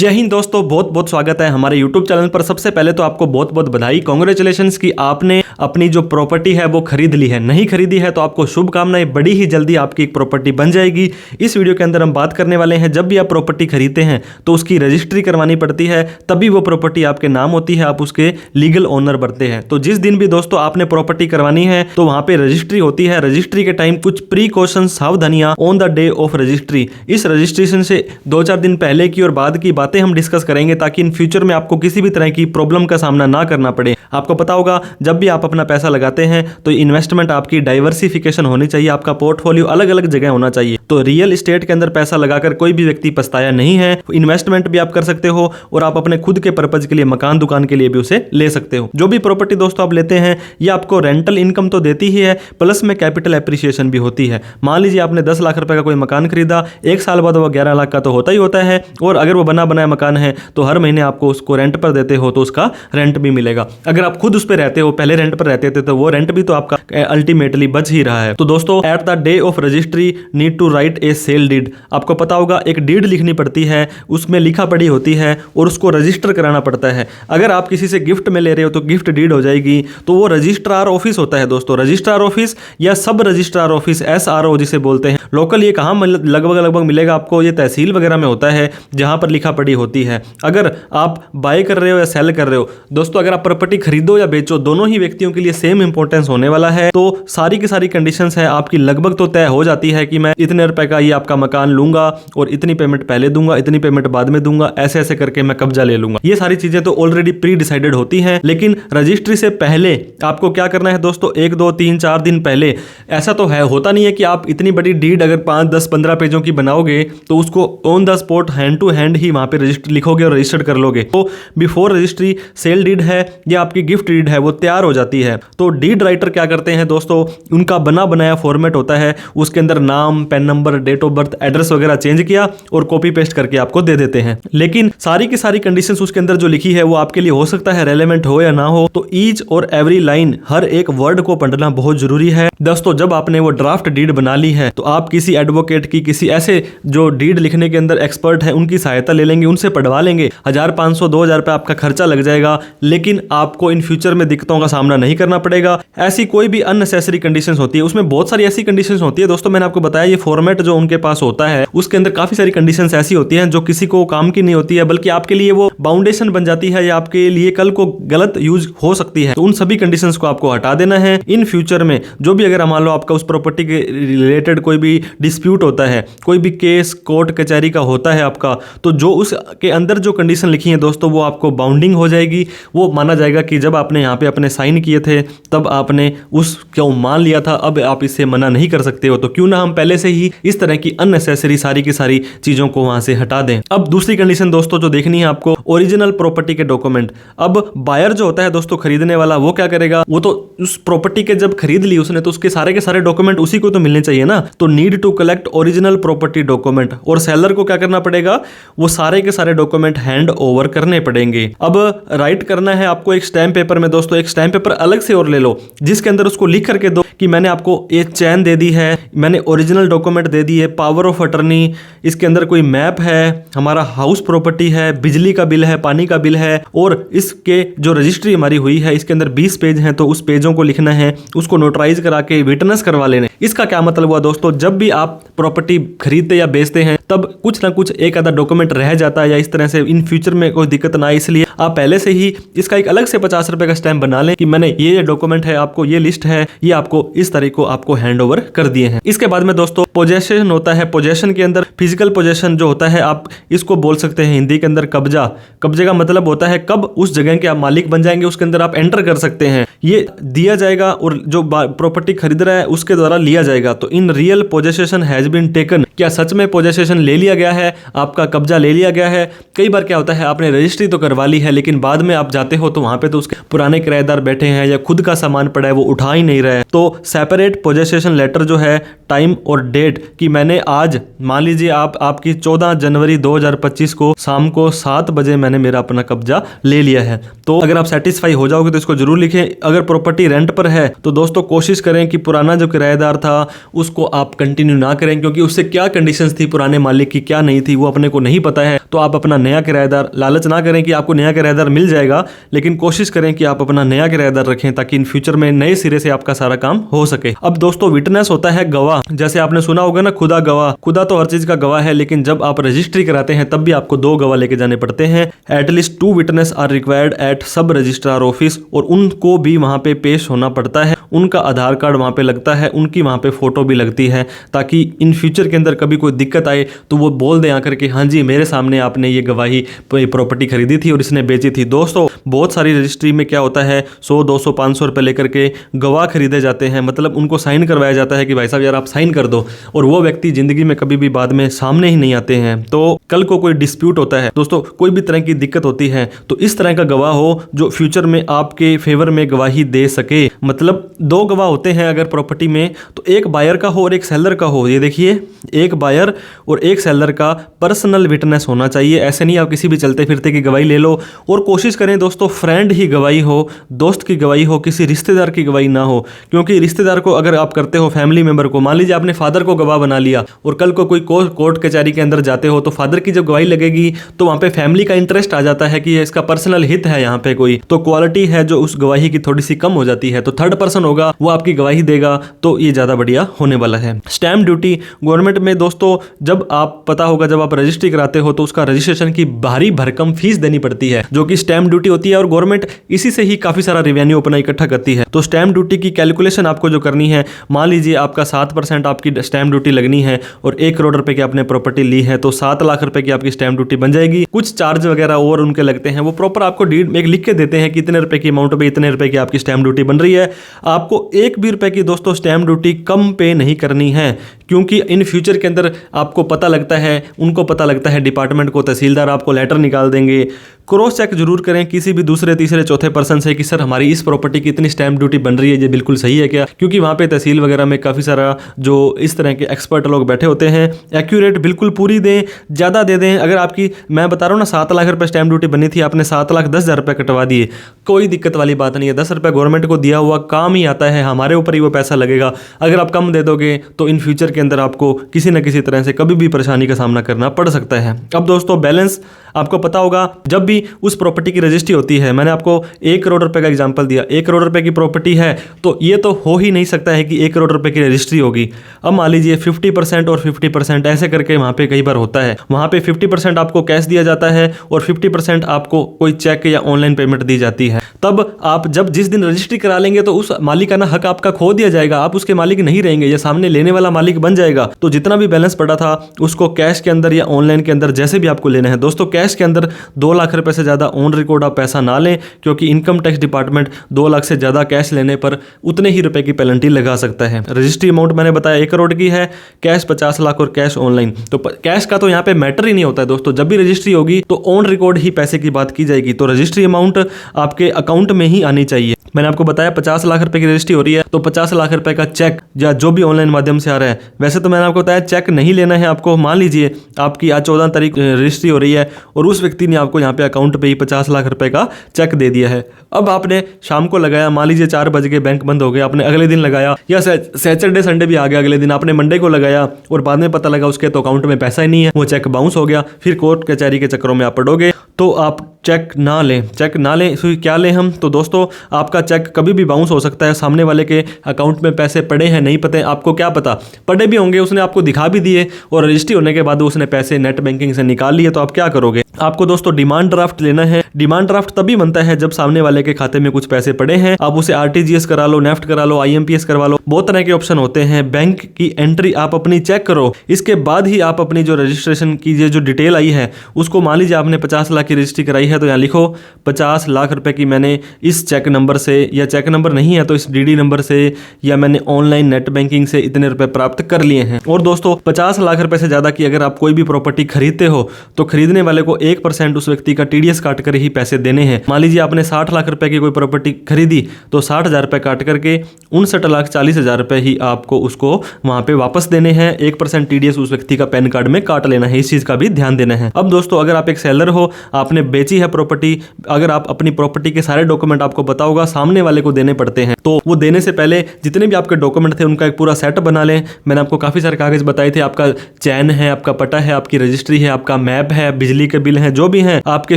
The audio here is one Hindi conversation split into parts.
जय हिंद दोस्तों, बहुत बहुत स्वागत है हमारे YouTube चैनल पर। सबसे पहले तो आपको बहुत बहुत बधाई, कांग्रेचुलेशंस कि आपने अपनी जो प्रॉपर्टी है वो खरीद ली है। नहीं खरीदी है तो आपको शुभकामनाएं, बड़ी ही जल्दी आपकी एक प्रॉपर्टी बन जाएगी। इस वीडियो के अंदर हम बात करने वाले हैं, जब भी आप प्रॉपर्टी खरीदते हैं तो उसकी रजिस्ट्री करवानी पड़ती है, तभी वो प्रॉपर्टी आपके नाम होती है, आप उसके लीगल ओनर बनते हैं। तो जिस दिन भी दोस्तों आपने प्रॉपर्टी करवानी है तो वहां पे रजिस्ट्री होती है। रजिस्ट्री के टाइम कुछ प्रीकॉशन, सावधानियां on the day of registry. इस रजिस्ट्रेशन से 2-4 दिन पहले की और बाद की बातें हम डिस्कस करेंगे, ताकि इन फ्यूचर में आपको किसी भी तरह की प्रॉब्लम का सामना ना करना पड़े। आपको पता होगा, जब भी आप अपना पैसा लगाते हैं तो इन्वेस्टमेंट आपकी डाइवर्सिफिकेशन होनी चाहिए, आपका पोर्टफोलियो अलग अलग जगह होना चाहिए। तो रियल एस्टेट के अंदर पैसा लगाकर कोई भी व्यक्ति पछताया नहीं है। इन्वेस्टमेंट भी आप कर सकते हो और आप अपने खुद के पर्पज के लिए, मकान दुकान के लिए भी उसे ले सकते हो। जो भी प्रॉपर्टी दोस्तों आप लेते हैं, ये आपको रेंटल इनकम तो देती ही है, प्लस में कैपिटल एप्रिसिएशन भी होती है। मान लीजिए आपने 10 लाख रुपए का कोई मकान खरीदा, 1 साल बाद वो 11 लाख का तो होता ही होता है, और अगर वो बना बनाया मकान है तो हर महीने आपको उसको रेंट पर देते हो तो उसका रेंट भी मिलेगा। अगर आप खुद उस पर रहते हो, पहले रेंट पर रहते थे, तो वो रेंट भी तो आपका अल्टीमेटली बच ही रहा है। तो दोस्तों, at the day of registry need to write a sale deed. आपको पता होगा, एक डीड लिखनी पड़ती है, उसमें लिखा पढ़ी होती है और उसको रजिस्टर कराना पड़ता है। अगर आप किसी से गिफ्ट में ले रहे हो तो गिफ्ट डीड हो जाएगी। तो वो रजिस्ट्रार ऑफिस होता है दोस्तों, रजिस्ट्रार ऑफिस या सब रजिस्ट्रार ऑफिस, SRO जिसे बोलते हैं। लोकल ये कहाँ लगभग मिलेगा आपको, ये तहसील वगैरह में होता है, जहां पर लिखा पढ़ी होती है। अगर आप बाय कर रहे हो या सेल कर रहे हो दोस्तों, अगर आप प्रॉपर्टी खरीदो या बेचो, दोनों ही व्यक्तियों के लिए सेम इंपॉर्टेंस होने वाला है। तो सारी की सारी कंडीशंस है आपकी लगभग तो तय हो जाती है कि मैं इतने रुपए का ये आपका मकान लूंगा और इतनी पेमेंट पहले दूंगा, इतनी पेमेंट बाद में दूंगा, ऐसे ऐसे करके मैं कब्जा ले लूंगा। ये सारी चीजें तो ऑलरेडी प्री डिसाइडेड होती हैं। लेकिन रजिस्ट्री से पहले आपको क्या करना है दोस्तों, 1, 2, 3, 4 दिन पहले, ऐसा तो है, होता नहीं है कि आप इतनी बड़ी डीड अगर 5, 10, 15 पेजों की बनाओगे तो उसको on the spot hand to hand ही वहां पे रजिस्टर लिखोगे और रजिस्टर्ड कर लोगे। तो बिफोर रजिस्ट्री सेल डीड है या आपकी गिफ्ट डीड है वो तैयार हो जाती है। तो डीड राइटर क्या करते हैं दोस्तों, उनका बना बनाया फॉर्मेट होता है, उसके अंदर नाम, PAN number, date of birth, address वगैरह चेंज किया और कॉपी पेस्ट करके आपको दे देते हैं। लेकिन सारी की सारी कंडीशंस उसके अंदर जो लिखी है वो आपके लिए हो सकता है रेलेवेंट हो या ना हो। तो ईच और एवरी लाइन, हर एक वर्ड को पढ़ना बहुत जरूरी है दोस्तों। जब आपने वो ड्राफ्ट डीड बना ली है तो आप किसी एडवोकेट की, किसी ऐसे जो डीड लिखने के अंदर एक्सपर्ट है, उनकी सहायता ले लेंगे, उनसे पढ़वा लेंगे। 1000, 500, 2000 रुपए आपका खर्चा लग जाएगा, लेकिन आपको इन फ्यूचर में दिक्कतों का सामना नहीं करना पड़ेगा। ऐसी कोई भी अननेसेसरी कंडीशंस होती है, उसमें बहुत सारी ऐसी कंडीशंस होती है दोस्तों। मैंने आपको बताया, ये फॉर्मेट जो उनके पास होता है उसके अंदर काफी सारी कंडीशंस ऐसी होती हैं जो किसी को काम की नहीं होती है, बल्कि आपके लिए वो बाउंडेशन बन जाती है या आपके लिए कल को गलत यूज हो सकती है। तो उन सभी कंडीशंस को आपको हटा देना है। इन फ्यूचर में जो भी, अगर मान लो आपका उस प्रॉपर्टी के रिलेटेड कोई भी डिस्प्यूट होता है, कोई भी केस कोर्ट कचहरी का होता है आपका, तो जो उसके अंदर जो कंडीशन लिखी है दोस्तों वो आपको बाउंडिंग हो जाएगी। वो माना जाएगा कि जब आपने यहाँ पे अपने साइन किए थे तब आपने उसको मान लिया था, अब आप इससे मना नहीं कर सकते हो। तो क्यों ना हम पहले से ही इस तरह की अननेसेसरी सारी की सारी चीजों को वहां से हटा दें। अब दूसरी कंडीशन दोस्तों जो देखनी है आपको, ओरिजिनल प्रॉपर्टी के डॉक्यूमेंट। अब बायर जो होता है दोस्तों, खरीदने वाला, वो क्या करेगा, वो तो उस प्रॉपर्टी के जब खरीद ली उसने तो उसके सारे के सारे डॉक्यूमेंट उसी को तो मिलने चाहिए ना। तो need to collect original property document. और सेलर को क्या करना पड़ेगा, वो सारे के सारे डॉक्यूमेंट हैंड ओवर करने पड़ेंगे। अब राइट करना है आपको एक स्टैम्प पेपर में दोस्तों, एक स्टैम्प पेपर अलग से और ले लो, जिसके अंदर उसको लिख करके दो कि मैंने आपको ये चैन दे दी है, मैंने ओरिजिनल डॉक्यूमेंट दे दी है, पावर ऑफ अटर्नी, इसके अंदर कोई मैप है, हमारा हाउस प्रॉपर्टी है, बिजली का बिल है, पानी का बिल है, और इसके जो रजिस्ट्री हमारी हुई है इसके अंदर 20 पेज हैं, तो उस पेजों को लिखना है, उसको नोटराइज करा के विटनेस करवा लेने। इसका क्या मतलब हुआ दोस्तों, जब भी आप प्रॉपर्टी खरीदते या बेचते हैं तब कुछ ना कुछ एक आधा डॉक्यूमेंट रह जाता है, या इस तरह से इन फ्यूचर में कोई दिक्कत ना आए, इसलिए आप पहले से ही इसका एक अलग से 50 रुपए का स्टैम्प बना लें कि मैंने ये डॉक्यूमेंट है, आपको ये लिस्ट है, ये आपको इस तारीख को आपको हैंड ओवर कर दिए हैं। इसके बाद में दोस्तों पोजेशन होता है। पोजेशन के अंदर फिजिकल पोजेशन जो होता है, आप इसको बोल सकते हैं हिंदी के अंदर कब्जा। कब्जे का मतलब होता है कब उस जगह के आप मालिक बन जाएंगे, उसके अंदर आप एंटर कर सकते हैं, ये दिया जाएगा और जो प्रॉपर्टी खरीद रहा है उसके द्वारा लिया जाएगा। तो in real possession has been taken, क्या सच में पोजेशन ले लिया गया है, आपका कब्जा ले लिया गया है। कई बार क्या होता है, आपने रजिस्ट्री तो करवा ली है, लेकिन बाद में आप जाते हो तो वहां पे तो उसके पुराने किराएदार बैठे हैं या खुद का सामान पड़ा है, वो उठा ही नहीं रहे। तो सेपरेट पोजेशन लेटर जो है, टाइम और डेट कि मैंने आज, मान लीजिए आपकी 14 जनवरी 2025 को शाम को 7 बजे मैंने मेरा अपना कब्जा ले लिया है। तो अगर आप सेटिस्फाई हो जाओगे तो इसको जरूर लिखें। अगर प्रॉपर्टी रेंट पर है तो दोस्तों कोशिश करें कि पुराना जो किराएदार था उसको आप कंटिन्यू ना करें, क्योंकि उससे क्या कंडीशंस थी पुराने मालिक की क्या नहीं थी वो अपने को नहीं पता है। तो आप अपना नया किराएदार, लालच ना करें कि आपको नया किराएदार मिल जाएगा, लेकिन कोशिश करें कि आप अपना नया किराएदार रखें ताकि इन फ्यूचर में नए सिरे से आपका सारा काम हो सके। अब दोस्तों विटनेस होता है गवाह, जैसे आपने सुना होगा ना खुदा गवाह। खुदा तो हर चीज का गवाह है, लेकिन जब आप रजिस्ट्री कराते हैं तब भी आपको 2 गवाह लेके जाने पड़ते हैं। At least 2 witness are required at sub registrar office, और उनको भी वहां पे पेश होना पड़ता है, उनका आधार कार्ड वहां पे लगता है, उनकी वहां पे फोटो भी लगती है, ताकि इन फ्यूचर के अंदर कभी कोई दिक्कत आए तो वो बोल दे आकर के हाँ जी मेरे सामने आपने ये गवाही प्रॉपर्टी खरीदी थी और इसने बेची थी। दोस्तों बहुत सारी रजिस्ट्री में क्या होता है 100 200 500 रुपए लेकर के गवाह खरीदे जाते हैं, मतलब उनको साइन करवाया जाता है कि भाई साहब यार आप साइन कर दो, और वो व्यक्ति जिंदगी में कभी भी बाद में सामने ही नहीं आते हैं। तो कल को कोई डिस्प्यूट होता है दोस्तों, कोई भी तरह की दिक्कत होती है, तो इस तरह का गवाह हो जो फ्यूचर में आपके फेवर में गवाही दे सके। मतलब 2 गवाह होते हैं अगर प्रॉपर्टी में, तो एक बायर का हो और एक सेलर का हो। ये देखिए एक बायर और एक सेलर का पर्सनल विटनेस होना चाहिए। ऐसे नहीं आप किसी भी चलते फिरते की गवाही ले लो, और कोशिश करें दोस्तों फ्रेंड ही गवाही हो, दोस्त की गवाही हो, किसी रिश्तेदार की गवाही ना हो। क्योंकि रिश्तेदार को अगर आप करते हो, फैमिली मेंबर को, मान लीजिए आपने फादर को गवाह बना लिया और कल को कोई कोर्ट कचहरी के अंदर जाते हो तो फादर की जब गवाही लगेगी तो वहां पे फैमिली का इंटरेस्ट आ जाता है कि ये इसका पर्सनल हित है, यहाँ पे कोई तो क्वालिटी है जो उस गवाही की थोड़ी सी कम हो जाती है। तो थर्ड पर्सन होगा वो आपकी गवाही देगा, तो ये ज्यादा बढ़िया होने वाला है। स्टैम्प ड्यूटी गवर्नमेंट में दोस्तों, जब आप पता होगा जब आप रजिस्ट्री कराते हो तो उसका रजिस्ट्रेशन की भारी भरकम फीस देनी पड़ती है, जो कि स्टैम्प ड्यूटी होती है, और गवर्नमेंट इसी से ही काफी सारा रेवेन्यू अपना इकट्ठा करती है। तो स्टैम्प ड्यूटी की कैलकुलेशन आपको जो करनी है, मान लीजिए आपका 7% आपकी स्टैम्प ड्यूटी लगनी है और 1 करोड़ रुपए की आपने प्रॉपर्टी ली है, तो 7 लाख रुपए की आपकी स्टैम्प ड्यूटी बन जाएगी। कुछ चार्ज वगैरह और उनके लगते हैं, वो प्रॉपर आपको डीड में लिख के देते हैं कि इतने रुपए की अमाउंट पे इतने रुपए की आपकी स्टैम्प ड्यूटी बन रही है। आपको 1 भी रुपए की दोस्तों स्टैम्प ड्यूटी कम पे नहीं करनी है, क्योंकि इन फ्यूचर के अंदर आपको पता लगता है, उनको पता लगता है, डिपार्टमेंट को, तहसीलदार आपको लेटर निकाल देंगे। क्रॉस चेक जरूर करें किसी भी दूसरे तीसरे चौथे पर्सन से कि सर हमारी इस प्रॉपर्टी की इतनी स्टैम्प ड्यूटी बन रही है, ये बिल्कुल सही है क्या, क्योंकि वहाँ पे तहसील वगैरह में काफ़ी सारा जो इस तरह के एक्सपर्ट लोग बैठे होते हैं। एक्यूरेट बिल्कुल पूरी दें, ज़्यादा दे दें। अगर आपकी, मैं बता रहा हूँ ना, 7 लाख रुपये स्टैम्प ड्यूटी बनी थी, आपने 7,10,000 रुपये कटवा दिए, कोई दिक्कत वाली बात नहीं है। 10 रुपये गवर्नमेंट को दिया हुआ काम ही आता है, हमारे ऊपर ही वो पैसा लगेगा। अगर आप कम दे दोगे तो इन फ्यूचर के अंदर आपको किसी न किसी तरह से कभी भी परेशानी का सामना करना पड़ सकता है। अब दोस्तों बैलेंस आपको पता होगा, जब भी उस प्रॉपर्टी की रजिस्ट्री होती है, मैंने आपको 1 करोड़ रुपए का एग्जांपल दिया, 1 करोड़ रुपए की प्रॉपर्टी है तो ये तो हो ही नहीं सकता है कि 1 करोड़ रुपए की रजिस्ट्री होगी। अब मान लीजिए 50% और 50% ऐसे करके वहां पे कई बार होता है, वहां पे 50% आपको कैश दिया जाता है और 50% आपको कोई चेक या ऑनलाइन पेमेंट दी जाती है। तब आप जब जिस दिन रजिस्ट्री करा लेंगे तो उस मालिकाना हक आपका खो दिया जाएगा, आप उसके मालिक नहीं रहेंगे, ये सामने लेने वाला मालिक बन जाएगा। तो जितना भी बैलेंस पड़ा था उसको कैश के अंदर या ऑनलाइन के अंदर जैसे भी आपको लेना है, दोस्तों कैश के अंदर 2 लाख रुपए से ज्यादा ऑन रिकॉर्ड आप पैसा ना लें, क्योंकि इनकम टैक्स डिपार्टमेंट 2 लाख से ज्यादा कैश लेने पर उतने ही रुपए की पेनल्टी लगा सकता है। रजिस्ट्री अमाउंट मैंने बताया 1 करोड़ की है, कैश 50 लाख और कैश ऑनलाइन। तो कैश का तो यहाँ पे मैटर ही नहीं होता है दोस्तों, जब भी रजिस्ट्री होगी तो ऑन रिकॉर्ड ही पैसे की बात की जाएगी। तो रजिस्ट्री अमाउंट आपके अकाउंट में ही आनी चाहिए। मैंने आपको बताया 50 लाख रुपए की रजिस्ट्री हो रही है तो 50 लाख रुपए का चेक या जो भी ऑनलाइन माध्यम से आ रहा है, वैसे तो मैंने आपको बताया चेक नहीं लेना है आपको। मान लीजिए आपकी आज 14 तारीख रजिस्ट्री हो रही है और उस व्यक्ति ने आपको यहाँ पे अकाउंट पे ही 50 लाख रुपए का चेक दे दिया है। अब आपने शाम को लगाया, मान लीजिए 4 बज के बैंक बंद हो गया, आपने अगले दिन लगाया, या सैटरडे संडे भी आ गया अगले दिन, आपने मंडे को लगाया और बाद में पता लगा उसके तो अकाउंट में पैसा ही नहीं है, वो चेक बाउंस हो गया, फिर कोर्ट कचहरी के चक्करों में आप पड़ोगे। तो आप चेक ना लें, चेक ना लें। क्या लें हम, तो दोस्तों आपका चेक कभी भी बाउंस हो सकता है, सामने वाले के अकाउंट में पैसे पड़े हैं नहीं पड़े आपको क्या पता, पड़े भी होंगे, उसने आपको दिखा भी दिए और रजिस्ट्री होने के बाद उसने पैसे नेट बैंकिंग से निकाल लिए, तो आप क्या करोगे। आपको दोस्तों डिमांड ड्राफ्ट लेना है। डिमांड ड्राफ्ट तभी बनता है जब सामने वाले के खाते में कुछ पैसे पड़े हैं, आप उसे आरटीजीएस करा लो, नेफ्ट करा लो, आईएमपीएस करवा लो, बहुत तरह के ऑप्शन होते हैं। बैंक की एंट्री आप अपनी चेक करो, इसके बाद ही आप अपनी जो रजिस्ट्रेशन की जो डिटेल आई है उसको, मान लीजिए आपने 50 लाख की रजिस्ट्री कराई है तो यहाँ लिखो 50 लाख रुपए की मैंने इस चेक नंबर से, या चेक नंबर नहीं है तो इस डीडी नंबर से, या मैंने ऑनलाइन नेट बैंकिंग से इतने रुपए प्राप्त कर लिए हैं। और दोस्तों 50 लाख रुपए से ज्यादा की अगर आप कोई भी प्रॉपर्टी खरीदते हो तो खरीदने वाले को 1% उस व्यक्ति का टीडीएस काट कर ही पैसे देने हैं। मान लीजिए आपने 60 लाख रुपए की कोई प्रॉपर्टी खरीदी तो 60,000 रुपए काट करके 59,40,000 रुपए ही आपको उसको वहां पे वापस देने हैं। 1% टीडीएस उस व्यक्ति का पैन कार्ड में काट लेना है, इस चीज का भी ध्यान देना है। अब दोस्तों अगर आप एक सेलर हो, आपने बेची है प्रॉपर्टी, अगर आप अपनी प्रॉपर्टी के सारे डॉक्यूमेंट, आपको पता होगा, सामने वाले को देने पड़ते हैं, तो वो देने से पहले जितने भी आपके डॉक्यूमेंट थे उनका एक पूरा सेट बना लें। मैंने आपको काफ़ी सारे कागज बताए थे, आपका चैन है, आपका पटा है, आपकी रजिस्ट्री है, आपका मैप है, बिजली के बिल हैं, जो भी हैं, आपके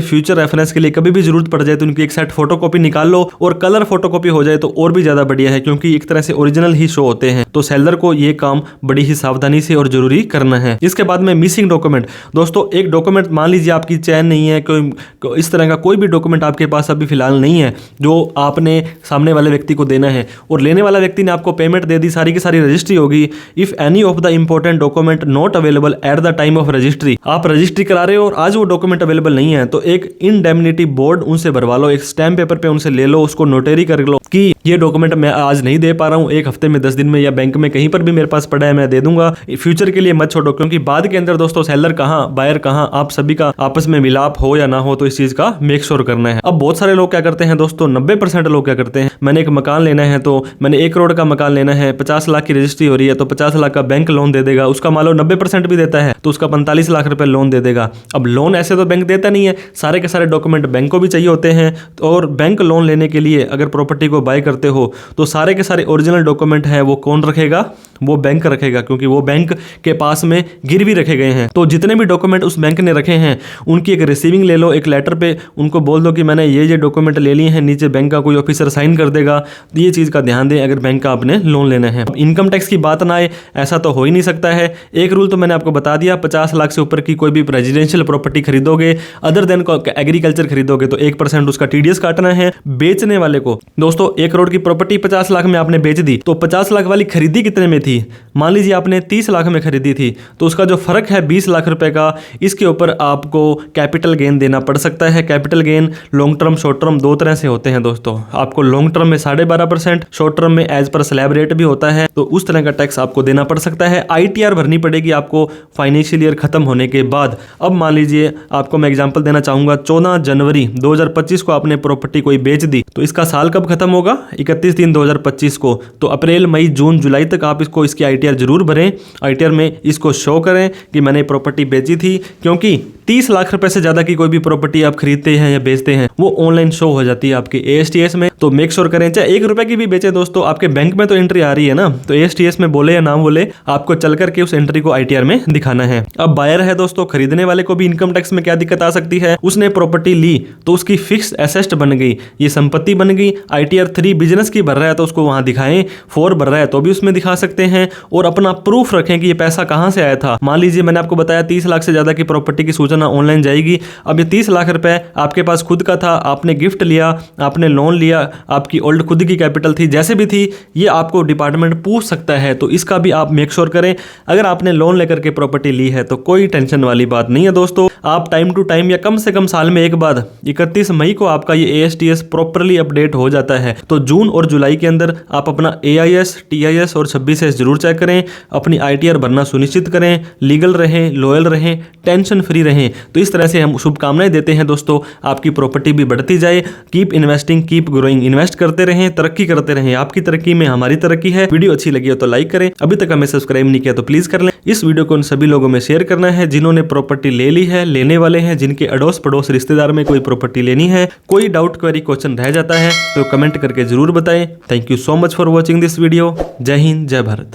फ्यूचर रेफरेंस के लिए कभी भी जरूरत पड़ जाए तो उनकी एक सेट फोटोकॉपी निकाल लो, और कलर फोटोकॉपी हो जाए तो और भी ज़्यादा बढ़िया है, क्योंकि एक तरह से ओरिजिनल ही शो होते हैं। तो सेलर को ये काम बड़ी ही सावधानी से और जरूरी करना है। इसके बाद में मिसिंग डॉक्यूमेंट। दोस्तों, एक डॉक्यूमेंट, मान लीजिए आपकी चैन नहीं है, कोई इस तरह का कोई भी डॉक्यूमेंट आपके पास अभी फिलहाल नहीं है जो आपने सामने वाले व्यक्ति को देना है, और लेने वाला व्यक्ति ने आपको पेमेंट दे दी, सारी की सारी रजिस्ट्री होगी। If any of the important document not available at the time of registry, आप रजिस्ट्री करा रहे हो और आज वो डॉक्यूमेंट अवेलेबल नहीं है, तो एक इंडेमनिटी बोर्ड उनसे भरवा लो, एक स्टैम्प पेपर पे उनसे ले लो, उसको नोटरी कर लो कि ये डॉक्यूमेंट मैं आज नहीं दे पा रहा हूँ, एक हफ्ते में, 10 दिन में, या बैंक में कहीं पर भी मेरे पास पड़ा है, मैं दे दूंगा। फ्यूचर के लिए मत छोड़ो, क्योंकि बाद के अंदर दोस्तों सेलर कहाँ, बायर कहाँ, आप सभी का आपस में मिलाप हो या ना हो, तो इस चीज का मेक श्योर करना है। अब बहुत सारे लोग क्या करते हैं दोस्तों, 90% लोग क्या करते हैं, मैंने एक मकान लेना है, तो मैंने 1 करोड़ का मकान लेना है, 50 लाख की रजिस्ट्री हो रही है, तो 50 लाख का बैंक लोन दे देगा, उसका मान लो 90% भी देता है तो उसका 45 लाख रुपए लोन दे देगा। अब लोन ऐसे तो बैंक देता नहीं है, सारे के सारे डॉक्यूमेंट बैंक को भी चाहिए होते हैं, और बैंक लोन लेने के लिए अगर प्रॉपर्टी को बाय करते हो तो सारे के सारे ओरिजिनल डॉक्यूमेंट है वो कौन रखेगा, वो बैंक रखेगा, क्योंकि वो बैंक के पास में गिरवी रखे गए हैं। तो जितने भी डॉक्यूमेंट उस बैंक ने रखे हैं उनकी एक रिसीविंग ले लो, एक लेटर पे उनको बोल दो कि मैंने ये डॉक्यूमेंट ले लिए हैं, नीचे बैंक का कोई ऑफिसर साइन कर देगा। ये चीज़ का ध्यान दें अगर बैंक का आपने लोन लेना है। इनकम टैक्स की बात ना आए, ऐसा तो हो ही नहीं सकता है। एक रूल तो मैंने आपको बता दिया, 50 लाख से ऊपर की कोई भी रेजिडेंशियल प्रॉपर्टी खरीदोगे, अदर देन एग्रीकल्चर खरीदोगे तो 1% उसका टीडीएस काटना है। बेचने वाले को दोस्तों 1 करोड़ की प्रॉपर्टी 50 लाख में आपने बेच दी, तो 50 लाख वाली खरीदी कितने में थी, मान लीजिए आपने 30 लाख में खरीदी थी, तो उसका जो फर्क है 20 लाख रुपए का, इसके ऊपर आपको कैपिटल गेन देना पड़ सकता है। Capital gain long term, short term, दो तरह से होते हैं दोस्तों। आपको लॉन्ग टर्म में 12.5%, शॉर्ट टर्म में एज पर स्लैब रेट भी होता है, तो उस तरह का टैक्स आपको देना पड़ सकता है। ITR भरनी पड़ेगी आपको फाइनेंशियल ईयर खत्म होने के बाद। अब मान लीजिए आपको मैं एग्जांपल देना चाहूंगा, 14 जनवरी 2025 को आपने प्रॉपर्टी कोई बेच दी, तो इसका साल कब खत्म होगा, 31/3/2025 को। तो अप्रैल, मई, जून, जुलाई तक आप इसको इसकी ITR जरूर भरें। ITR में इसको शो करें कि मैंने प्रॉपर्टी बेची थी, क्योंकि 30 लाख रुपए से ज्यादा की कोई भी प्रॉपर्टी आप खरीदते हैं या बेचते हैं वो ऑनलाइन शो हो जाती है आपके ASTS में। तो मेक श्योर करें, चाहे 1 रुपए की भी बेचे दोस्तों, आपके बैंक में तो एंट्री आ रही है ना, तो ASTS में बोले या ना बोले आपको चल करके उस एंट्री को ITR में दिखाना है। अब बायर है दोस्तों, खरीदने वाले को भी इनकम टैक्स में क्या दिक्कत आ सकती है, उसने प्रॉपर्टी ली तो उसकी फिक्स एसेट बन गई, ये संपत्ति बन गई। ITR 3 बिजनेस की भर रहा है तो उसको वहां दिखाएं, 4 भर रहा है तो भी उसमें दिखा सकते हैं, और अपना प्रूफ रखें कि ये पैसा कहां से आया था। मान लीजिए मैंने आपको बताया 30 लाख से ज्यादा की प्रॉपर्टी की सूचना ऑनलाइन जाएगी। अब ये 30 लाख रुपए आपके पास खुद का था, आपने गिफ्ट लिया, आपने लोन लिया, आपकी ओल्ड खुद की कैपिटल थी, जैसे भी थी, ये आपको डिपार्टमेंट पूछ सकता है, तो इसका भी आप मेक श्योर करें। अगर आपने लोन लेकर के प्रॉपर्टी ली है तो कोई टेंशन वाली बात नहीं है दोस्तों। आप टाइम टू टाइम या कम से कम साल में एक बार 31 मई को आपका ये ASTS प्रॉपरली अपडेट हो जाता है। तो जून और जुलाई के अंदर आप अपना AIS, TIS और 26S जरूर चेक करें, अपनी ITR भरना सुनिश्चित करें, लीगल रहें, लॉयल रहें, टेंशन फ्री रहें। तो इस तरह से हम शुभकामनाएं देते हैं दोस्तों, आपकी प्रॉपर्टी भी बढ़ती जाए। Keep investing, keep growing, invest करते रहें, तरक्की करते रहें। आपकी तरक्की में हमारी तरक्की है। वीडियो अच्छी लगी हो तो लाइक करें, अभी तक हमें सब्सक्राइब नहीं किया तो प्लीज कर लें। इस वीडियो को उन सभी लोगों में शेयर करना है जिन्होंने प्रॉपर्टी ले ली है, लेने वाले हैं, जिनके अड़ोस पड़ोस रिश्तेदार में कोई प्रॉपर्टी लेनी है। कोई डाउट, क्वेरी, क्वेश्चन रह जाता है तो कमेंट करके जरूर बताएं। Thank you so much for watching this video. जय हिंद, जय भारत।